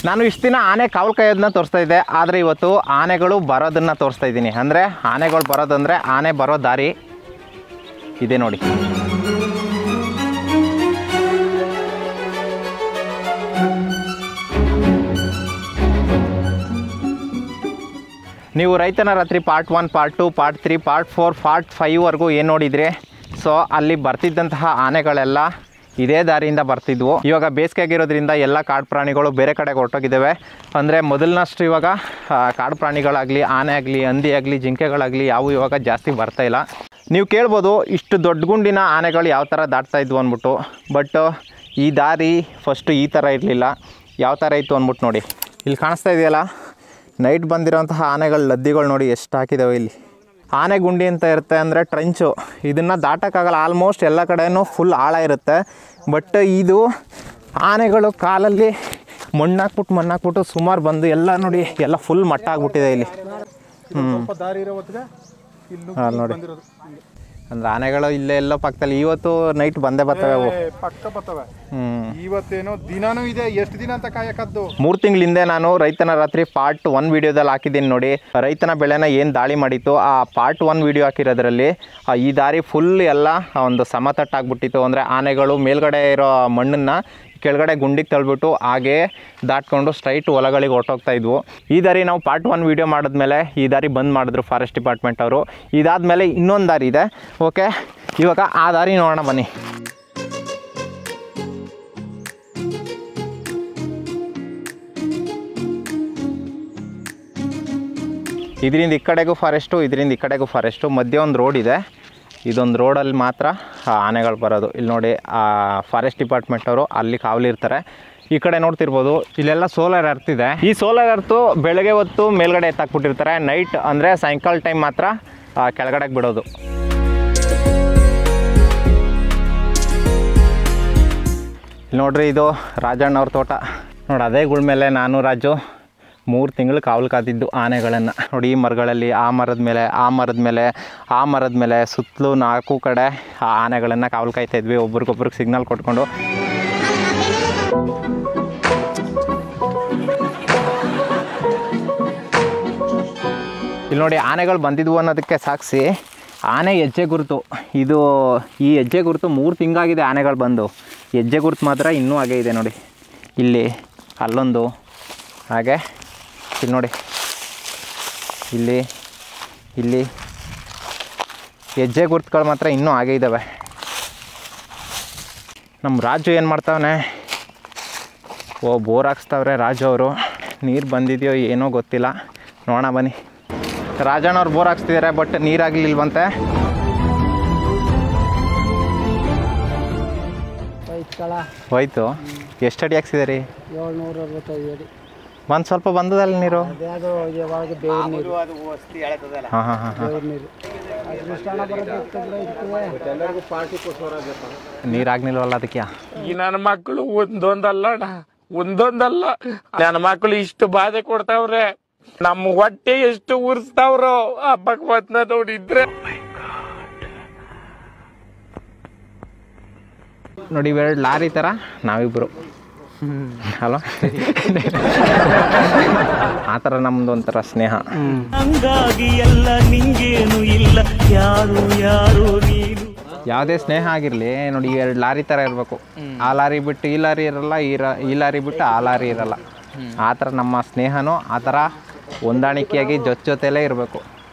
ನಾನು ಇಷ್ಟು ದಿನ ಆನೆ ಕಾವಲು ಕಾಯೋದನ್ನ ತೋರಿಸ್ತಾ ಇದ್ದೆ, ಆದರೆ ಇವತ್ತು ಆನೆಗಳು ಬರೋದನ್ನು ತೋರಿಸ್ತಾ ಇದ್ದೀನಿ. ಅಂದರೆ ಆನೆಗಳು ಬರೋದಂದರೆ ಆನೆ ಬರೋ ದಾರಿ ಇದೆ ನೋಡಿ. ನೀವು ರೈತನ ರಾತ್ರಿ part 1, part 2, part 3, part 4, part 5ವರೆಗೂ ಏನು ನೋಡಿದ್ರಿ. ಸೊ ಅಲ್ಲಿ ಬರ್ತಿದ್ದಂತಹ ಆನೆಗಳೆಲ್ಲ ಇದೇ ದಾರಿಯಿಂದ ಬರ್ತಿದ್ವು. ಇವಾಗ ಬೇಸಿಗೆ ಆಗಿರೋದ್ರಿಂದ ಎಲ್ಲ ಕಾಡು ಪ್ರಾಣಿಗಳು ಬೇರೆ ಕಡೆಗೆ ಹೊರಟೋಗಿದ್ದಾವೆ. ಅಂದರೆ ಮೊದಲಿನಷ್ಟು ಇವಾಗ ಕಾಡು ಪ್ರಾಣಿಗಳಾಗಲಿ, ಆನೆ ಆಗಲಿ, ಹಂದಿ ಆಗಲಿ, ಜಿಂಕೆಗಳಾಗಲಿ ಯಾವು ಇವಾಗ ಜಾಸ್ತಿ ಬರ್ತಾಯಿಲ್ಲ. ನೀವು ಕೇಳ್ಬೋದು ಇಷ್ಟು ದೊಡ್ಡ ಗುಂಡಿನ ಆನೆಗಳು ಯಾವ ಥರ ದಾಟ್ತಾ ಇದ್ವು ಅಂದ್ಬಿಟ್ಟು. ಬಟ್ ಈ ದಾರಿ ಫಸ್ಟು ಈ ಥರ ಇರಲಿಲ್ಲ. ಯಾವ ಥರ ಇತ್ತು ಅಂದ್ಬಿಟ್ಟು ನೋಡಿ, ಇಲ್ಲಿ ಕಾಣಿಸ್ತಾ ಇದೆಯಲ್ಲ, ನೈಟ್ ಬಂದಿರೋಂತಹ ಆನೆಗಳು ಲದ್ದಿಗಳು ನೋಡಿ ಎಷ್ಟು ಹಾಕಿದ್ದಾವೆ. ಇಲ್ಲಿ ಆನೆ ಗುಂಡಿ ಅಂತ ಇರುತ್ತೆ, ಅಂದರೆ ಟ್ರಂಚು. ಇದನ್ನು ದಾಟೋಕ್ಕಾಗಲ್ಲ, ಆಲ್ಮೋಸ್ಟ್ ಎಲ್ಲ ಕಡೆಯೂ ಫುಲ್ ಆಳ ಇರುತ್ತೆ. ಬಟ್ ಇದು ಆನೆಗಳು ಕಾಲಲ್ಲಿ ಮಣ್ಣಾಕ್ಬಿಟ್ಟು ಸುಮಾರು ಬಂದು ಎಲ್ಲ ನೋಡಿ ಎಲ್ಲ ಫುಲ್ ಮಟ್ಟ ಆಗ್ಬಿಟ್ಟಿದೆ ಇಲ್ಲಿ. ನೋಡಿ ಅಂದ್ರೆ ಆನೆಗಳು ಇಲ್ಲೇ ಎಲ್ಲೋ ಪಕ್ಕದಲ್ಲಿ ಇವತ್ತು ನೈಟ್ ಬಂದೇ ಬರ್ತವೆ ಅವು, ಪಕ್ಕ ಬರ್ತವೆ. ಇವತ್ತೇನೋ ದಿನಾನೂ ಇದೆ. ಎಷ್ಟು ದಿನ ಅಂತ ಕಾಯಕದ್ದು? 3 ತಿಂಗಳ ಹಿಂದೆ ನಾನು ರೈತನ ರಾತ್ರಿ ಪಾರ್ಟ್ 1 ವಿಡಿಯೋದಲ್ಲಿ ಹಾಕಿದ್ದೀನಿ ನೋಡಿ. ರೈತನ ಬೆಳೆನ ಏನು ದಾಳಿ ಮಾಡಿತ್ತು, ಆ ಪಾರ್ಟ್ 1 ವಿಡಿಯೋ ಹಾಕಿರೋದ್ರಲ್ಲಿ ಈ ದಾರಿ ಫುಲ್ ಎಲ್ಲ ಒಂದು ಸಮತಟ್ಟಾಗ್ಬಿಟ್ಟಿತ್ತು. ಅಂದರೆ ಆನೆಗಳು ಮೇಲ್ಗಡೆ ಇರೋ ಮಣ್ಣನ್ನು ಕೆಳಗಡೆ ಗುಂಡಿಗೆ ತಳ್ಬಿಟ್ಟು ಹಾಗೇ ದಾಟ್ಕೊಂಡು ಸ್ಟ್ರೈಟ್ ಹೊಲಗಳಿಗೆ ಹೊರಟೋಗ್ತಾ ಇದ್ವು. ಈ ದಾರಿ ನಾವು ಪಾರ್ಟ್ 1 ವೀಡಿಯೋ ಮಾಡಿದ್ಮೇಲೆ ಈ ದಾರಿ ಬಂದ್ ಮಾಡಿದ್ರು ಫಾರೆಸ್ಟ್ ಡಿಪಾರ್ಟ್ಮೆಂಟ್ ಅವರು. ಇದಾದಮೇಲೆ ಇನ್ನೊಂದು ದಾರಿ ಇದೆ. ಓಕೆ, ಇವಾಗ ಆ ದಾರಿ ನೋಡೋಣ ಬನ್ನಿ. ಇದರಿಂದ ಈ ಕಡೆಗೂ ಫಾರೆಸ್ಟು, ಇದರಿಂದ ಈ ಕಡೆಗೂ ಫಾರೆಸ್ಟು, ಮಧ್ಯೆ ಒಂದು ರೋಡ್ ಇದೆ. ಇದೊಂದು ರೋಡಲ್ಲಿ ಮಾತ್ರ ಆನೆಗಳು ಬರೋದು. ಇಲ್ಲಿ ನೋಡಿ, ಆ ಫಾರೆಸ್ಟ್ ಡಿಪಾರ್ಟ್ಮೆಂಟ್ ಅವರು ಅಲ್ಲಿ ಕಾವಲಿರ್ತಾರೆ. ಈ ಕಡೆ ನೋಡ್ತಿರ್ಬೋದು, ಇಲ್ಲೆಲ್ಲ ಸೋಲಾರ್ ಅರ್ತ್ ಇದೆ. ಈ ಸೋಲಾರ್ ಅರ್ತು ಬೆಳಗ್ಗೆ ಹೊತ್ತು ಮೇಲ್ಗಡೆ ಎತ್ತಾಕ್ಬಿಟ್ಟಿರ್ತಾರೆ. ನೈಟ್ ಅಂದರೆ ಸಾಯಂಕಾಲ ಟೈಮ್ ಮಾತ್ರ ಕೆಳಗಡೆಗೆ ಬಿಡೋದು. ಇಲ್ಲಿ ನೋಡ್ರಿ, ಇದು ರಾಜಣ್ಣವ್ರ ತೋಟ ನೋಡಿ. ಅದೇ ಮೇಲೆ ನಾನು ರಾಜು 3 ತಿಂಗಳು ಕಾವಲು ಕಾದಿದ್ದು ಆನೆಗಳನ್ನು ನೋಡಿ. ಈ ಮರಗಳಲ್ಲಿ, ಆ ಮರದ ಮೇಲೆ, ಆ ಮರದ ಮೇಲೆ, ಆ ಮರದ ಮೇಲೆ ಸುತ್ತಲೂ 4 ಕಡೆ ಆ ಆನೆಗಳನ್ನು ಕಾವಲು ಕಾಯ್ತಾ ಇದ್ವಿ, ಒಬ್ರಿಗೊಬ್ರಿಗೆ ಸಿಗ್ನಲ್ ಕೊಟ್ಕೊಂಡು. ಇಲ್ಲಿ ನೋಡಿ, ಆನೆಗಳು ಬಂದಿದ್ವು ಅನ್ನೋದಕ್ಕೆ ಸಾಕ್ಷಿ ಆನೆ ಹೆಜ್ಜೆ ಗುರುತು. ಇದು ಈ ಹೆಜ್ಜೆ ಗುರುತು 3 ತಿಂಗಳಾಗಿದೆ ಆನೆಗಳು ಬಂದು. ಹೆಜ್ಜೆ ಗುರುತು ಮಾತ್ರ ಇನ್ನೂ ಹಾಗೆ ಇದೆ ನೋಡಿ. ಇಲ್ಲಿ ಅಲ್ಲೊಂದು, ಹಾಗೆ ಇಲ್ಲಿ ನೋಡಿ, ಇಲ್ಲಿ ಹೆಜ್ಜೆ ಗುರುತುಗಳು ಮಾತ್ರ ಇನ್ನೂ ಹಾಗೆ ಇದ್ದಾವೆ. ನಮ್ಮ ರಾಜು ಏನು ಮಾಡ್ತಾವನೆ, ಬೋರ್ ಹಾಕ್ಸ್ತಾವ್ರೆ ರಾಜು ಅವರು. ನೀರು ಬಂದಿದೆಯೋ ಏನೋ ಗೊತ್ತಿಲ್ಲ, ನೋಡೋಣ ಬನ್ನಿ. ರಾಜಣ್ಣವ್ರು ಬೋರ್ ಹಾಕ್ಸ್ತಿದ್ದಾರೆ, ಬಟ್ ನೀರಾಗಲಿಲ್ವಂತೆ. ಹೋಯ್ತು. ಎಷ್ಟು ಅಡಿ ಹಾಕ್ಸಿದಾರಿ? 765 ಅಡಿ. ಒಂದು ಸ್ವಲ್ಪ ಬಂದದಲ್ಲ ನೀರು? ಹಾಂ ಹಾಂ ಹಾಂ ಹಾಂ. ನೀರಾಗ್ನಿಲ್ವಲ್ಲ ಅದಕ್ಕೆ? ಈ ನನ್ನ ಮಕ್ಕಳು ಒಂದೊಂದಲ್ಲ ನನ್ನ ಮಕ್ಕಳು ಇಷ್ಟು ಬಾಧೆ ಕೊಡ್ತಾವ್ರೆ. ನಮ್ಮ ಹೊಟ್ಟೆ ಎಷ್ಟು ಉರ್ಸ್ತಾವ್ರೋ ಆ ಭಗವತ್ನ ನೋಡಿದ್ರೆ. ನೋಡಿ, ಇವೆರಡು ಲಾರಿ ಥರ ನಾವಿಬ್ಬರು ಅಲ್ವಾ? ಆ ಥರ ನಮ್ದು ಒಂಥರ ಸ್ನೇಹ. ಹಂಗಾಗಿ ಎಲ್ಲ ನಿಂಗೇನು ಇಲ್ಲ, ಯಾರು ಯಾರು ನೀನು. ಯಾವುದೇ ಸ್ನೇಹ ಆಗಿರಲಿ ನೋಡಿ, 2 ಲಾರಿ ಥರ ಇರಬೇಕು. ಆ ಲಾರಿ ಬಿಟ್ಟು ಈ ಲಾರಿ ಇರಲ್ಲ, ಈ ಲಾರಿ ಬಿಟ್ಟು ಆ ಲಾರಿ ಇರಲ್ಲ. ಆ ಥರ ನಮ್ಮ ಸ್ನೇಹನೂ ಆ ಥರ ಹೊಂದಾಣಿಕೆಯಾಗಿ ಜೊತೆಲೇ ಇರಬೇಕು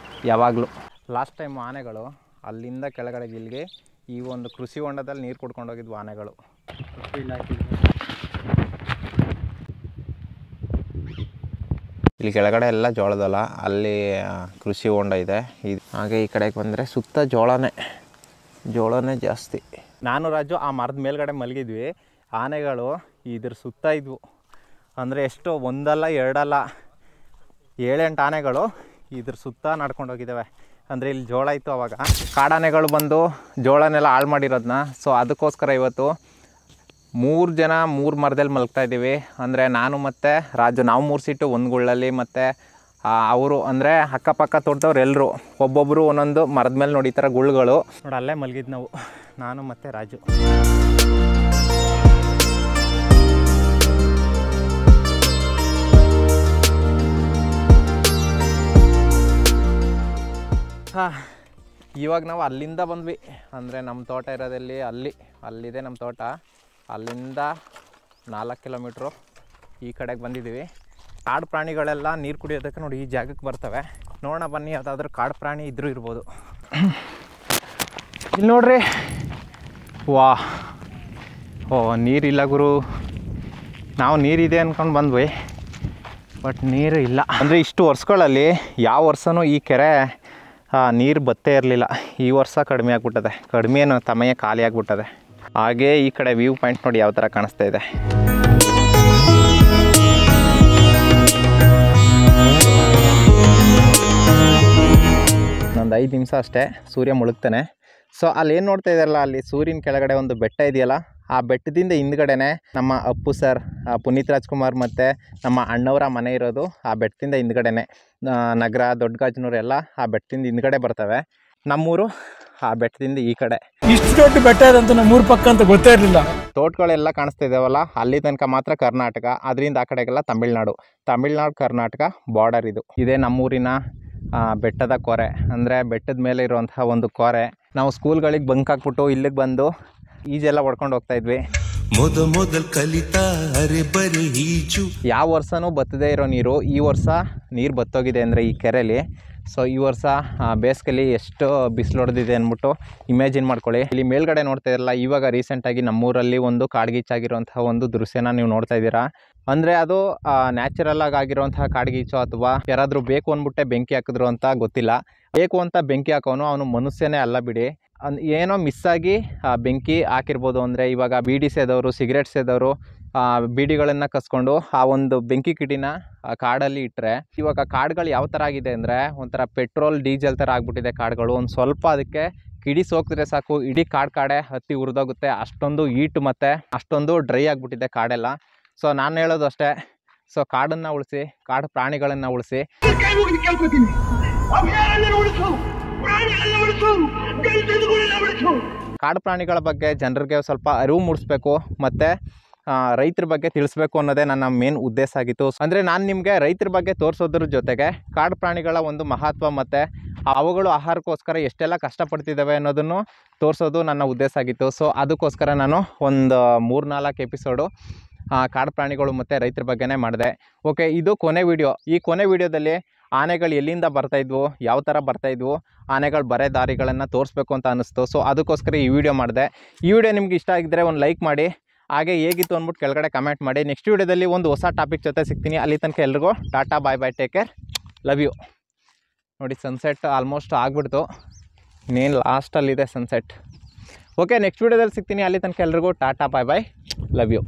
ಯಾವಾಗಲೂ. ಲಾಸ್ಟ್ ಟೈಮ್ ಆನೆಗಳು ಅಲ್ಲಿಂದ ಕೆಳಗಡೆ ಇಲ್ಲಿಗೆ ಈ ಒಂದು ಕೃಷಿ ಹೊಂಡದಲ್ಲಿ ನೀರು ಕುಡ್ಕೊಂಡು ಹೋಗಿದ್ವು ಆನೆಗಳು. ಇಲ್ಲಿ ಕೆಳಗಡೆ ಎಲ್ಲ ಜೋಳದಲ್ಲ, ಅಲ್ಲಿ ಕೃಷಿ ಹೊಂಡ ಇದೆ. ಹಾಗೆ ಈ ಕಡೆಗೆ ಬಂದರೆ ಸುತ್ತ ಜೋಳನೇ ಜಾಸ್ತಿ. ನಾನು ರಾಜು ಆ ಮರದ ಮೇಲ್ಗಡೆ ಮಲಗಿದ್ವಿ. ಆನೆಗಳು ಇದ್ರ ಸುತ್ತ ಇದ್ವು. ಅಂದರೆ ಎಷ್ಟು, ಒಂದಲ್ಲ ಎರಡಲ್ಲ 7-8 ಆನೆಗಳು ಇದ್ರ ಸುತ್ತ ನಡ್ಕೊಂಡು ಹೋಗಿದ್ದಾವೆ. ಅಂದರೆ ಇಲ್ಲಿ ಜೋಳ ಇತ್ತು ಅವಾಗ. ಕಾಡಾನೆಗಳು ಬಂದು ಜೋಳನೆಲ್ಲ ಹಾಳು ಮಾಡಿರೋದನ್ನ. ಸೊ ಅದಕ್ಕೋಸ್ಕರ ಇವತ್ತು 3 ಜನ 3 ಮರದಲ್ಲಿ ಮಲಗ್ತಾ ಇದ್ದೀವಿ. ಅಂದರೆ ನಾನು ಮತ್ತು ರಾಜು, ನಾವು 3 ಸೀಟು ಒಂದು ಗುಳ್ಳಲ್ಲಿ. ಮತ್ತು ಅವರು ಅಂದರೆ ಅಕ್ಕಪಕ್ಕ ತೋಟದವ್ರು ಎಲ್ಲರೂ ಒಬ್ಬೊಬ್ಬರು ಒಂದೊಂದು ಮರದ ಮೇಲೆ ನೋಡಿ ಈ ಥರ ಗುಳ್ಗಳು ನೋಡಿ ಅಲ್ಲೇ ಮಲಗಿದ್ದು ನಾವು, ನಾನು ಮತ್ತು ರಾಜು. ಇವಾಗ ನಾವು ಅಲ್ಲಿಂದ ಬಂದ್ವಿ, ಅಂದರೆ ನಮ್ಮ ತೋಟ ಇರೋದಲ್ಲಿ ಅಲ್ಲಿದೆ ನಮ್ಮ ತೋಟ. ಅಲ್ಲಿಂದ 4 ಕಿಲೋಮೀಟ್ರು ಈ ಕಡೆಗೆ ಬಂದಿದ್ದೀವಿ. ಕಾಡು ಪ್ರಾಣಿಗಳೆಲ್ಲ ನೀರು ಕುಡಿಯೋದಕ್ಕೆ ನೋಡಿ ಈ ಜಾಗಕ್ಕೆ ಬರ್ತವೆ. ನೋಡೋಣ ಬನ್ನಿ, ಯಾವುದಾದ್ರೂ ಕಾಡು ಪ್ರಾಣಿ ಇದ್ರೂ ಇರ್ಬೋದು. ಇಲ್ಲಿ ನೋಡ್ರಿ, ವಾ, ಓ ನೀರಿಲ್ಲ ಗುರು. ನಾವು ನೀರಿದೆ ಅಂದ್ಕೊಂಡು ಬಂದ್ವಿ, ಬಟ್ ನೀರು ಇಲ್ಲ. ಅಂದರೆ ಇಷ್ಟು ವರ್ಷಗಳಲ್ಲಿ ಯಾವ ವರ್ಷವೂ ಈ ಕೆರೆ ನೀರು ಬತ್ತೇ ಇರಲಿಲ್ಲ. ಈ ವರ್ಷ ಕಡಿಮೆ ಆಗಿಬಿಟ್ಟದೆ. ಕಡಿಮೆ ಏನು, ಸಮಯ ಖಾಲಿ ಆಗಿಬಿಟ್ಟದೆ. ಹಾಗೇ ಈ ಕಡೆ ವ್ಯೂ ಪಾಯಿಂಟ್ ನೋಡಿ ಯಾವ ಥರ ಕಾಣಿಸ್ತಾ ಇದೆ. ಒಂದು 5 ನಿಮಿಷ ಅಷ್ಟೇ ಸೂರ್ಯ ಮುಳುಗ್ತಾನೆ. ಸೊ ಅಲ್ಲಿ ಏನು ನೋಡ್ತಾ ಇದ್ದಾರಲ್ಲ, ಅಲ್ಲಿ ಸೂರ್ಯನ ಕೆಳಗಡೆ ಒಂದು ಬೆಟ್ಟ ಇದೆಯಲ್ಲ, ಆ ಬೆಟ್ಟದಿಂದ ಹಿಂದ್ಗಡೆನೆ ನಮ್ಮ ಅಪ್ಪು ಸರ್, ಪುನೀತ್ ರಾಜ್ಕುಮಾರ್ ಮತ್ತು ನಮ್ಮ ಅಣ್ಣವರ ಮನೆ ಇರೋದು ಆ ಬೆಟ್ಟದಿಂದ ಹಿಂದ್ಗಡೆನೆ. ನಗರ, ದೊಡ್ಡಗಾಜನೂರು ಎಲ್ಲ ಆ ಬೆಟ್ಟದಿಂದ ಹಿಂದ್ಗಡೆ ಬರ್ತವೆ. ನಮ್ಮೂರು ಆ ಬೆಟ್ಟದಿಂದ ಈ ಕಡೆ. ಇಷ್ಟು ದೊಡ್ಡ ಬೆಟ್ಟ ಇದಂತ ನಮ್ಮೂರ ಪಕ್ಕ ಅಂತ ಗೊತ್ತೇ ಇರಲಿಲ್ಲ. ತೋಟಗಳೆಲ್ಲ ಕಾಣಿಸ್ತಾ ಇದ್ದಾವಲ್ಲ, ಅಲ್ಲಿ ತನಕ ಮಾತ್ರ ಕರ್ನಾಟಕ, ಅದರಿಂದ ಆ ಕಡೆಗೆಲ್ಲ ತಮಿಳ್ನಾಡು, ಕರ್ನಾಟಕ ಬಾರ್ಡರ್ ಇದು. ಇದೇ ನಮ್ಮೂರಿನ ಬೆಟ್ಟದ ಕೊರೆ, ಅಂದರೆ ಬೆಟ್ಟದ ಮೇಲೆ ಇರುವಂತಹ ಒಂದು ಕೊರೆ. ನಾವು ಸ್ಕೂಲ್ಗಳಿಗೆ ಬಂಕ್ ಹಾಕ್ಬಿಟ್ಟು ಇಲ್ಲಿಗೆ ಬಂದು ಈಜೆಲ್ಲ ಹೊಡ್ಕೊಂಡು ಹೋಗ್ತಾ ಇದ್ವಿ. ಮೊದಲು ಕಲಿತಾ ಅರೆ ಬರೀ ಈಜು. ಯಾವ ವರ್ಷನೂ ಬತ್ತದೇ ಇರೋ ನೀರು ಈ ವರ್ಷ ನೀರು ಬತ್ತೋಗಿದೆ ಅಂದರೆ ಈ ಕೆರೆಯಲ್ಲಿ. ಸೊ ಈ ವರ್ಷ ಬೇಸಿಗೆಯಲ್ಲಿ ಎಷ್ಟು ಬಿಸಿಲು ಹೊಡೆದಿದೆ ಅಂದ್ಬಿಟ್ಟು ಇಮ್ಯಾಜಿನ್ ಮಾಡ್ಕೊಳ್ಳಿ. ಇಲ್ಲಿ ಮೇಲ್ಗಡೆ ನೋಡ್ತಾ ಇರಲ್ಲ, ಇವಾಗ ರೀಸೆಂಟಾಗಿ ನಮ್ಮೂರಲ್ಲಿ ಒಂದು ಕಾಡ್ಗೀಚಾಗಿರುವಂತಹ ಒಂದು ದೃಶ್ಯನ ನೀವು ನೋಡ್ತಾ ಇದ್ದೀರಾ. ಅಂದರೆ ಅದು ನ್ಯಾಚುರಲ್ ಆಗಿರುವಂತಹ ಕಾಡ್ಗೀಚು ಅಥವಾ ಯಾರಾದರೂ ಬೇಕು ಅಂದ್ಬಿಟ್ಟೆ ಬೆಂಕಿ ಹಾಕಿದ್ರು ಅಂತ ಗೊತ್ತಿಲ್ಲ. ಬೇಕು ಅಂತ ಬೆಂಕಿ ಹಾಕೋನು ಅವನು ಮನುಷ್ಯನೇ ಅಲ್ಲ ಬಿಡಿ, ಏನೋ ಮಿಸ್ಸಾಗಿ ಬೆಂಕಿ ಹಾಕಿರ್ಬೋದು. ಅಂದರೆ ಇವಾಗ ಬೀಡಿ ಸೇದವರು, ಸಿಗರೇಟ್ ಸೇದವರು ಬೀಡಿಗಳನ್ನು ಕಸ್ಕೊಂಡು ಆ ಒಂದು ಬೆಂಕಿ ಕಿಡಿನ ಕಾಡಲ್ಲಿ ಇಟ್ಟರೆ, ಇವಾಗ ಕಾಡುಗಳು ಯಾವ ಥರ ಆಗಿದೆ ಅಂದರೆ ಒಂಥರ ಪೆಟ್ರೋಲ್ ಡೀಸೆಲ್ ಥರ ಆಗಿಬಿಟ್ಟಿದೆ ಕಾಡುಗಳು. ಒಂದು ಸ್ವಲ್ಪ ಅದಕ್ಕೆ ಕಿಡಿ ಸೋಕಿದ್ರೆ ಸಾಕು, ಇಡೀ ಕಾಡೆ ಹತ್ತಿ ಉರಿದೋಗುತ್ತೆ. ಅಷ್ಟೊಂದು ಹೀಟು ಮತ್ತು ಅಷ್ಟೊಂದು ಡ್ರೈ ಆಗಿಬಿಟ್ಟಿದೆ ಕಾಡೆಲ್ಲ. ಸೊ ನಾನು ಹೇಳೋದು ಅಷ್ಟೇ, ಸೊ ಕಾಡನ್ನು ಉಳಿಸಿ, ಕಾಡು ಪ್ರಾಣಿಗಳನ್ನು ಉಳಿಸಿ. ಕಾಡು ಪ್ರಾಣಿಗಳ ಬಗ್ಗೆ ಜನರಿಗೆ ಸ್ವಲ್ಪ ಅರಿವು ಮೂಡಿಸ್ಬೇಕು ಮತ್ತು ರೈತರ ಬಗ್ಗೆ ತಿಳಿಸ್ಬೇಕು ಅನ್ನೋದೇ ನನ್ನ ಮೇನ್ ಉದ್ದೇಶ ಆಗಿತ್ತು. ಅಂದರೆ ನಾನು ನಿಮಗೆ ರೈತರ ಬಗ್ಗೆ ತೋರಿಸೋದ್ರ ಜೊತೆಗೆ ಕಾಡು ಪ್ರಾಣಿಗಳ ಒಂದು ಮಹತ್ವ ಮತ್ತು ಅವುಗಳು ಆಹಾರಕ್ಕೋಸ್ಕರ ಎಷ್ಟೆಲ್ಲ ಕಷ್ಟಪಡ್ತಿದ್ದಾವೆ ಅನ್ನೋದನ್ನು ತೋರಿಸೋದು ನನ್ನ ಉದ್ದೇಶ ಆಗಿತ್ತು. ಸೊ ಅದಕ್ಕೋಸ್ಕರ ನಾನು ಒಂದು 3-4 ಎಪಿಸೋಡು ಕಾಡು ಪ್ರಾಣಿಗಳು ಮತ್ತು ರೈತರ ಬಗ್ಗೆನೇ ಮಾಡಿದೆ. ಓಕೆ, ಇದು ಕೊನೆ ವಿಡಿಯೋ. ಈ ಕೊನೆ ವಿಡಿಯೋದಲ್ಲಿ ಆನೆಗಳು ಎಲ್ಲಿಂದ ಬರ್ತಾಯಿದ್ವು, ಯಾವ ಥರ ಬರ್ತಾಯಿದ್ವು, ಆನೆಗಳು ಬರೋ ದಾರಿಗಳನ್ನು ತೋರಿಸ್ಬೇಕು ಅಂತ ಅನ್ನಿಸ್ತು. ಸೊ ಅದಕ್ಕೋಸ್ಕರ ಈ ವಿಡಿಯೋ ಮಾಡಿದೆ. ಈ ವಿಡಿಯೋ ನಿಮ್ಗೆ ಇಷ್ಟ ಆಗಿದ್ದರೆ ಒಂದು ಲೈಕ್ ಮಾಡಿ, ಹಾಗೆ ಹೇಗಿತ್ತು ಅಂದ್ಬಿಟ್ಟು ಕೆಳಗಡೆ ಕಮೆಂಟ್ ಮಾಡಿ. ನೆಕ್ಸ್ಟ್ ವಿಡಿಯೋದಲ್ಲಿ ಒಂದು ಹೊಸ ಟಾಪಿಕ್ ಜೊತೆ ಸಿಗ್ತೀನಿ. ಅಲ್ಲಿ ತನಕ ಎಲ್ರಿಗೂ ಟಾಟಾ, ಬಾಯ್ ಬಾಯ್, ಟೇಕ್ ಕೇರ್, ಲವ್ ಯು. ನೋಡಿ ಸನ್ಸೆಟ್ ಆಲ್ಮೋಸ್ಟ್ ಆಗಿಬಿಡ್ತು, ಇನ್ನೇನು ಲಾಸ್ಟಲ್ಲಿದೆ ಸನ್ಸೆಟ್. ಓಕೆ, ನೆಕ್ಸ್ಟ್ ವಿಡಿಯೋದಲ್ಲಿ ಸಿಗ್ತೀನಿ. ಅಲ್ಲಿ ತನಕ ಎಲ್ರಿಗೂ ಟಾಟಾ, ಬಾಯ್ ಬಾಯ್, ಲವ್ ಯು.